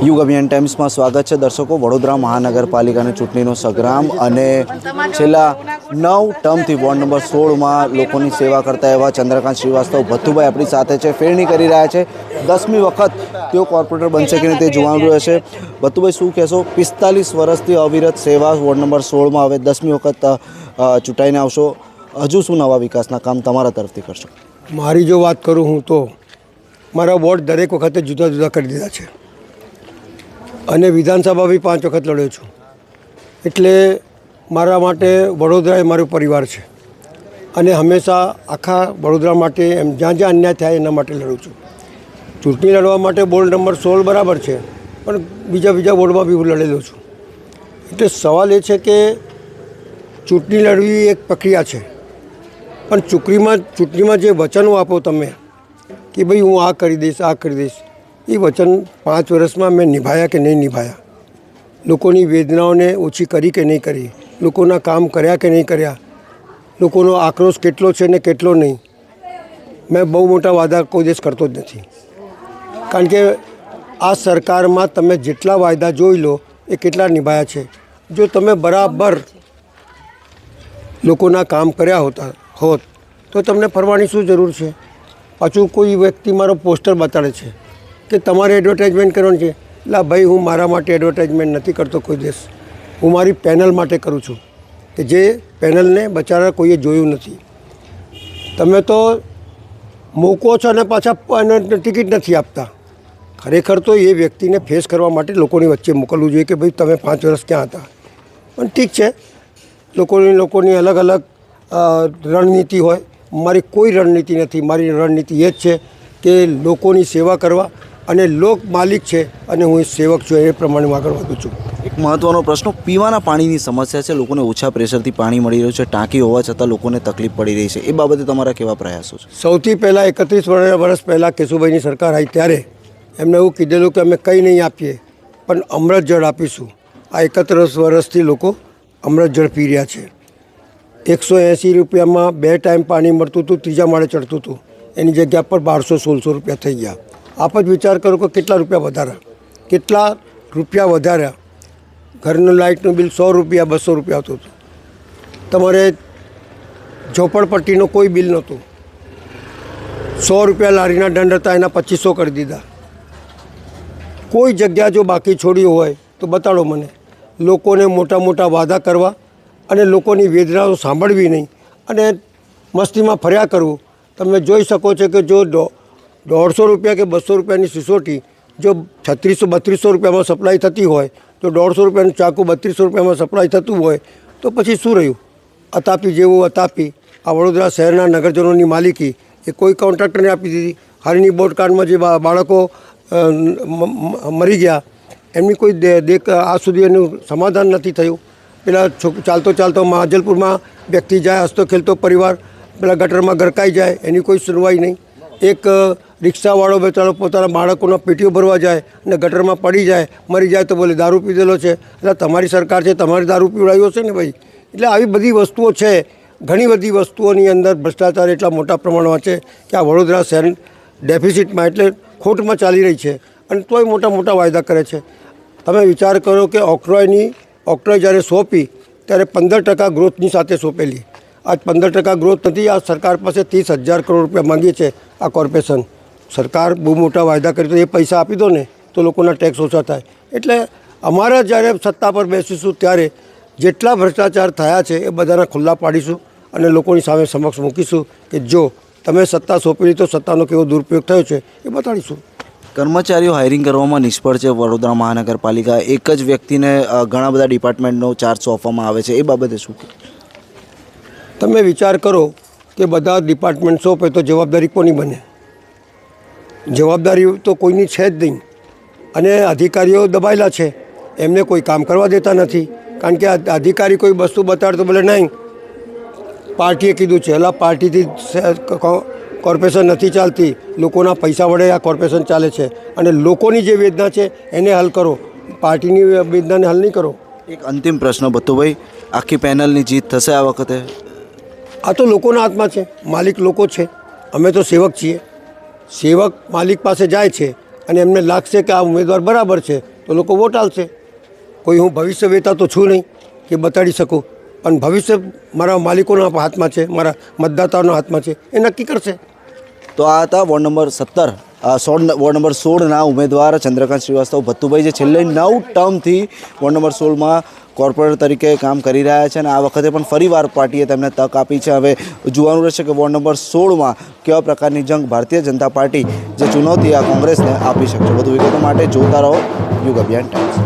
યુગ અભિયાન ટાઈમ્સમાં સ્વાગત છે દર્શકો। વડોદરા મહાનગરપાલિકાની ચૂંટણીનો સંગ્રામ અને છેલ્લા 9 ટર્મથી વોર્ડ નંબર 16માં લોકોની સેવા કરતા એવા ચંદ્રકાંત શ્રીવાસ્તવ ભથ્થુભાઈ આપણી સાથે છે, ફેરણી કરી રહ્યા છે। 10મી વખત તેઓ કોર્પોરેટર બનશે કે નહીં તે જોવાનું રહેશે। ભથ્થુભાઈ, શું કહેશો? 45 વર્ષથી અવિરત સેવા વોર્ડ નંબર 16માં, હવે 10મી વખત ચૂંટાઈને આવશો, હજુ શું નવા વિકાસના કામ તમારા તરફથી કરશો? મારી જો વાત કરું હું તો મારા વોર્ડ દરેક વખતે જુદા જુદા કરી દીધા છે અને વિધાનસભા બી 5 વખત લડ્યો છું, એટલે મારા માટે વડોદરા એ મારો પરિવાર છે અને હંમેશા આખા વડોદરા માટે એમ જ્યાં જ્યાં અન્યાય થાય એના માટે લડું છું। ચૂંટણી લડવા માટે વોર્ડ નંબર 16 બરાબર છે, પણ બીજા વોર્ડમાં બી હું લડેલો છું। એટલે સવાલ એ છે કે ચૂંટણી લડવી એક પ્રક્રિયા છે, પણ ચૂંટણીમાં જે વચનો આપો તમે કે ભાઈ હું આ કરી દઈશ, એ વચન 5 વર્ષમાં મેં નિભાયા કે નહીં નિભાયા, લોકોની વેદનાઓને ઓછી કરી કે નહીં કરી, લોકોના કામ કર્યા કે નહીં કર્યા, લોકોનો આક્રોશ કેટલો છે ને કેટલો નહીં, મેં બહુ મોટા વાદા કોઈ દેશ કરતો જ નથી। કારણ કે આ સરકારમાં તમે જેટલા વાયદા જોઈ લો એ કેટલા નિભાયા છે। જો તમે બરાબર લોકોના કામ કર્યા હોત તો તમને ફરવાની શું જરૂર છે? પાછું કોઈ વ્યક્તિ મારો પોસ્ટર બતાડે છે કે તમારે એડવર્ટાઇઝમેન્ટ કરવાનું છે, એટલે ભાઈ હું મારા માટે એડવર્ટાઇઝમેન્ટ નથી કરતો કોઈ દિવસ, હું મારી પેનલ માટે કરું છું કે જે પેનલને બચારા કોઈએ જોયું નથી। તમે તો મૂકો છો અને પાછા ટિકિટ નથી આપતા। ખરેખર તો એ વ્યક્તિને ફેસ કરવા માટે લોકોની વચ્ચે મોકલવું જોઈએ કે ભાઈ તમે 5 વર્ષ ક્યાં હતા? પણ ઠીક છે, લોકોની અલગ અલગ રણનીતિ હોય, મારી કોઈ રણનીતિ નથી। મારી રણનીતિ એ જ છે કે લોકોની સેવા કરવા, અને લોક માલિક છે અને હું સેવક છું, એ પ્રમાણે હું આગળ વધું છું। એક મહત્ત્વનો પ્રશ્ન પીવાના પાણીની સમસ્યા છે, લોકોને ઓછા પ્રેશરથી પાણી મળી રહ્યું છે, ટાંકી હોવા છતાં લોકોને તકલીફ પડી રહી છે, એ બાબતે તમારા કેવા પ્રયાસો છે? સૌથી પહેલાં 31 વર્ષ પહેલાં કેશુભાઈની સરકાર આવી ત્યારે એમને એવું કીધેલું કે અમે કંઈ નહીં આપીએ પણ અમૃત જળ આપીશું। આ 31 વર્ષથી લોકો અમૃત જળ પી રહ્યા છે। 180 રૂપિયામાં 2 ટાઈમ પાણી મળતું હતું, ત્રીજા માળે ચડતું હતું, એની જગ્યા પર 1200-1600 રૂપિયા થઈ ગયા। આપ જ વિચાર કરો કે કેટલા રૂપિયા વધાર્યા। ઘરનું લાઇટનું બિલ 100 રૂપિયા 200 રૂપિયા આવતું હતું, તમારે ઝોપડપટ્ટીનો કોઈ બિલ નહોતું, 100 રૂપિયા લારીના દંડ હતા, એના 2500 કરી દીધા। કોઈ જગ્યા જો બાકી છોડી હોય તો બતાડો મને। લોકોને મોટા વાદા કરવા અને લોકોની વેદનાઓ સાંભળવી નહીં અને મસ્તીમાં ફર્યા કરવું। તમે જોઈ શકો છો કે જો 150 રૂપિયા કે 200 રૂપિયાની સિસોટી જો 3600-3200 રૂપિયામાં સપ્લાય થતી હોય તો 150 રૂપિયાનું ચાકુ 3200 રૂપિયામાં સપ્લાય થતું હોય તો પછી શું રહ્યું? અતાપી જેવું અતાપી આ વડોદરા શહેરના નગરજનોની માલિકી એ કોઈ કોન્ટ્રાક્ટરને આપી દીધી। હાલની બોટકાંડમાં જે બાળકો મરી ગયા એમની કોઈ આ સુધી એનું સમાધાન નથી થયું। પેલા ચાલતો માજલપુરમાં વ્યક્તિ જાય, હસતો ખેલતો પરિવાર પેલા ગટરમાં ગરકાઈ જાય, એની કોઈ સુનવાઈ નહીં। એક રિક્ષાવાળો બેચારો પોતાના બાળકોના પેટીઓ ભરવા જાય અને ગટરમાં પડી જાય, મરી જાય તો બોલે દારૂ પીધેલો છે। એટલે તમારી સરકાર છે, તમારી દારૂ પીવડાવ્યો છે ને ભાઈ। એટલે આવી બધી વસ્તુઓ છે, ઘણી બધી વસ્તુઓની અંદર ભ્રષ્ટાચાર એટલા મોટા પ્રમાણમાં છે કે આ વડોદરા શહેર ડેફિસિટમાં એટલે ખોટમાં ચાલી રહી છે અને તોય મોટા વાયદા કરે છે। તમે વિચાર કરો કે ઓક્ટ્રોય જ્યારે સોંપી ત્યારે 15% ગ્રોથની સાથે સોંપેલી, આજ 15% ગ્રોથ નથી। આ સરકાર પાસે 30,000 કરોડ રૂપિયા માંગીએ છે આ કોર્પોરેશન। સરકાર બહુ મોટા વાયદા કરી તો એ પૈસા આપી દો ને તો લોકોના ટેક્સ ઓછા થાય। એટલે અમારા જ્યારે સત્તા પર બેસીશું ત્યારે જેટલા ભ્રષ્ટાચાર થયા છે એ બધાના ખુલ્લા પાડીશું અને લોકોની સામે સમક્ષ મૂકીશું કે જો તમે સત્તા સોંપેલી તો સત્તાનો કેવો દુરુપયોગ થયો છે એ બતાડીશું। કર્મચારીઓ હાયરિંગ કરવામાં નિષ્ફળ છે વડોદરા મહાનગરપાલિકા, એક જ વ્યક્તિને ઘણા બધા ડિપાર્ટમેન્ટનો ચાર્જ સોંપવામાં આવે છે, એ બાબતે શું? તમે વિચાર કરો કે બધા ડિપાર્ટમેન્ટ સોંપે તો જવાબદારી કોની બને? જવાબદારી તો કોઈની છે જ નહીં અને અધિકારીઓ દબાયેલા છે, એમને કોઈ કામ કરવા દેતા નથી। કારણ કે અધિકારી કોઈ વસ્તુ બતાડે તો બોલે નહીં પાર્ટીએ કીધું છે, એટલે પાર્ટીથી કોર્પોરેશન નથી ચાલતી, લોકોના પૈસા વડે આ કોર્પોરેશન ચાલે છે અને લોકોની જે વેદના છે એને હલ કરો, પાર્ટીની વેદનાને હલ નહીં કરો। એક અંતિમ પ્રશ્ન ભથ્થુભાઈ, આખી પેનલની જીત થશે આ વખતે? આ તો લોકોના હાથમાં છે, માલિક લોકો છે, અમે તો સેવક છીએ। સેવક માલિક પાસે જાય છે અને એમને લાગશે કે આ ઉમેદવાર બરાબર છે તો લોકો વોટ આલશે. કોઈ હું ભવિષ્ય વેતા તો છું નહીં કે બતાડી શકું, પણ ભવિષ્ય મારા માલિકોના હાથમાં છે, મારા મતદાતાઓના હાથમાં છે, એ નક્કી કરશે. તો આ હતા વોર્ડ નંબર 17 વોર્ડ નંબર 16ના ઉમેદવાર ચંદ્રકાંત શ્રીવાસ્તવ ભત્તુભાઈ, જે છેલ્લે 9 ટર્મથી વોર્ડ નંબર 16માં કોર્પોરેટર તરીકે કામ કરી રહ્યા છે અને આ વખતે પણ ફરીવાર પાર્ટીએ તેમને તક આપી છે. હવે જોવાનું રહેશે કે વોર્ડ નંબર 16માં કેવા પ્રકારની જંગ ભારતીય જનતા પાર્ટી જે ચુનૌતી આ કોંગ્રેસને આપી શકશે. વધુ વિગતો માટે જોતા રહો યુગ અભિયાન ટાઈમ્સ.